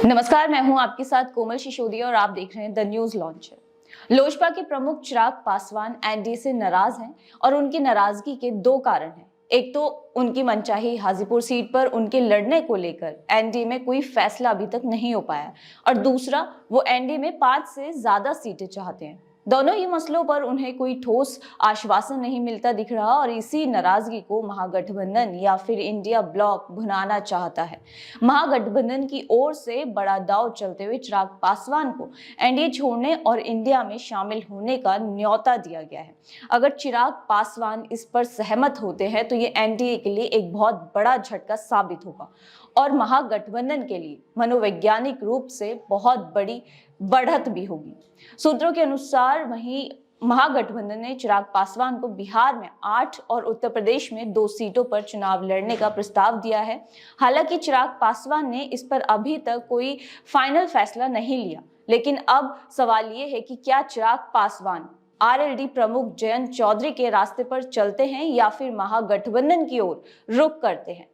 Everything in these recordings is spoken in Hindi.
नमस्कार, मैं हूं आपके साथ कोमल सिसोदिया और आप देख रहे हैं द न्यूज लॉन्चर। लोजपा के प्रमुख चिराग पासवान एनडीए से नाराज हैं और उनकी नाराजगी के दो कारण हैं। एक तो उनकी मनचाही हाजीपुर सीट पर उनके लड़ने को लेकर एनडीए में कोई फैसला अभी तक नहीं हो पाया और दूसरा वो एनडीए में 5 से ज्यादा सीटें चाहते हैं। दोनों ही मसलों पर उन्हें कोई ठोस आश्वासन नहीं मिलता दिख रहा और इसी नाराजगी को महागठबंधन या फिर इंडिया ब्लॉक भुनाना चाहता है। महागठबंधन की ओर से बड़ा दांव चलते हुए चिराग पासवान को एनडीए छोड़ने और इंडिया में शामिल होने का न्योता दिया गया है। अगर चिराग पासवान इस पर सहमत होते हैं तो ये एनडीए के लिए एक बहुत बड़ा झटका साबित होगा और महागठबंधन के लिए मनोवैज्ञानिक रूप से बहुत बड़ी बढ़त भी होगी। सूत्रों के अनुसार वहीं महागठबंधन ने चिराग पासवान को बिहार में 8 और उत्तर प्रदेश में 2 सीटों पर चुनाव लड़ने का प्रस्ताव दिया है। हालांकि चिराग पासवान ने इस पर अभी तक कोई फाइनल फैसला नहीं लिया, लेकिन अब सवाल ये है कि क्या चिराग पासवान आरएलडी प्रमुख जयंत चौधरी के रास्ते पर चलते हैं या फिर महागठबंधन की ओर रुख करते हैं।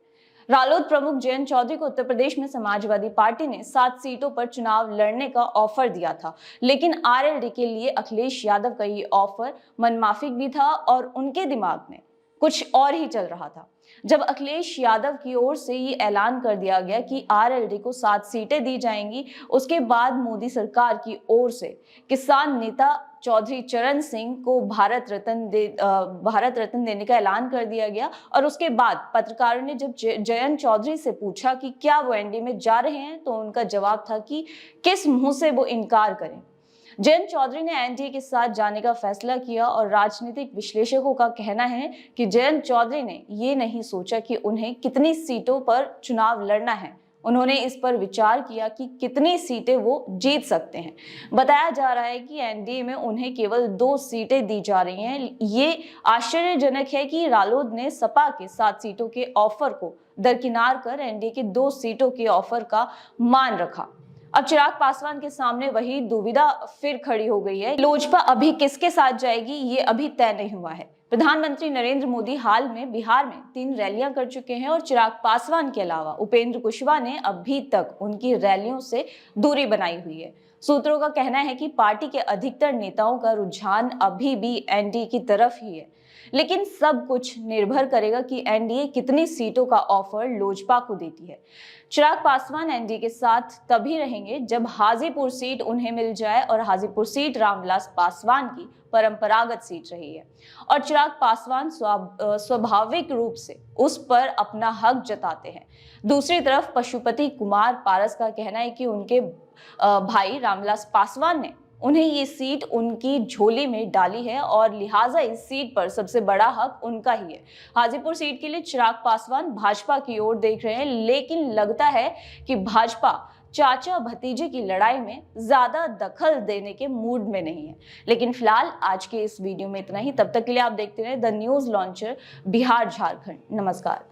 रालोद प्रमुख जयंत चौधरी को उत्तर प्रदेश में समाजवादी पार्टी ने 7 सीटों पर चुनाव लड़ने का ऑफर दिया था, लेकिन आरएलडी के लिए अखिलेश यादव का ये ऑफर मनमाफिक भी था और उनके दिमाग में कुछ और ही चल रहा था। जब अखिलेश यादव की ओर से ये ऐलान कर दिया गया कि आरएलडी को 7 सीटें दी जाएंगी, उसके बाद मोदी सरकार की ओर से किसान नेता चौधरी चरण सिंह को भारत रत्न देने का ऐलान कर दिया गया और उसके बाद पत्रकारों ने जब जयंत चौधरी से पूछा कि क्या वो एनडीए में जा रहे हैं तो उनका जवाब था कि किस मुंह से वो इनकार करें। जयंत चौधरी ने एनडीए के साथ जाने का फैसला किया और राजनीतिक विश्लेषकों का कहना है कि जयंत चौधरी ने ये नहीं सोचा कि उन्हें कितनी सीटों पर चुनाव लड़ना है, उन्होंने इस पर विचार किया कि कितनी सीटें वो जीत सकते हैं। बताया जा रहा है कि एनडीए में उन्हें केवल 2 सीटें दी जा रही हैं। ये आश्चर्यजनक है कि रालोद ने सपा के 7 सीटों के ऑफर को दरकिनार कर एनडीए के 2 सीटों के ऑफर का मान रखा। अब चिराग पासवान के सामने वही दुविधा फिर खड़ी हो गई है। लोजपा अभी किसके साथ जाएगी ये अभी तय नहीं हुआ है। प्रधानमंत्री नरेंद्र मोदी हाल में बिहार में 3 रैलियां कर चुके हैं और चिराग पासवान के अलावा उपेंद्र कुशवाहा ने अभी तक उनकी रैलियों से दूरी बनाई हुई है। सूत्रों का कहना है कि पार्टी के अधिकतर नेताओं का रुझान अभी भी एनडीए की तरफ ही है, लेकिन सब कुछ निर्भर करेगा कि एनडीए कितनी सीटों का ऑफर लोजपा को देती है। चिराग पासवान एनडीए के साथ तभी रहेंगे जब हाजीपुर सीट उन्हें मिल जाए और हाजीपुर सीट रामविलास पासवान की परंपरागत सीट रही है और चिराग पासवान स्वाभाविक रूप से उस पर अपना हक जताते हैं। दूसरी तरफ पशुपति कुमार पारस का कहना है कि उनके भाई रामविलास पासवान ने उन्हें ये सीट उनकी झोली में डाली है और लिहाजा इस सीट पर सबसे बड़ा हक उनका ही है। हाजीपुर सीट के लिए चिराग पासवान भाजपा की ओर देख रहे हैं, लेकिन लगता है कि भाजपा चाचा भतीजे की लड़ाई में ज्यादा दखल देने के मूड में नहीं है। लेकिन फिलहाल आज के इस वीडियो में इतना ही। तब तक के लिए आप देखते रहे the news launcher Bihar Jharkhand. नमस्कार।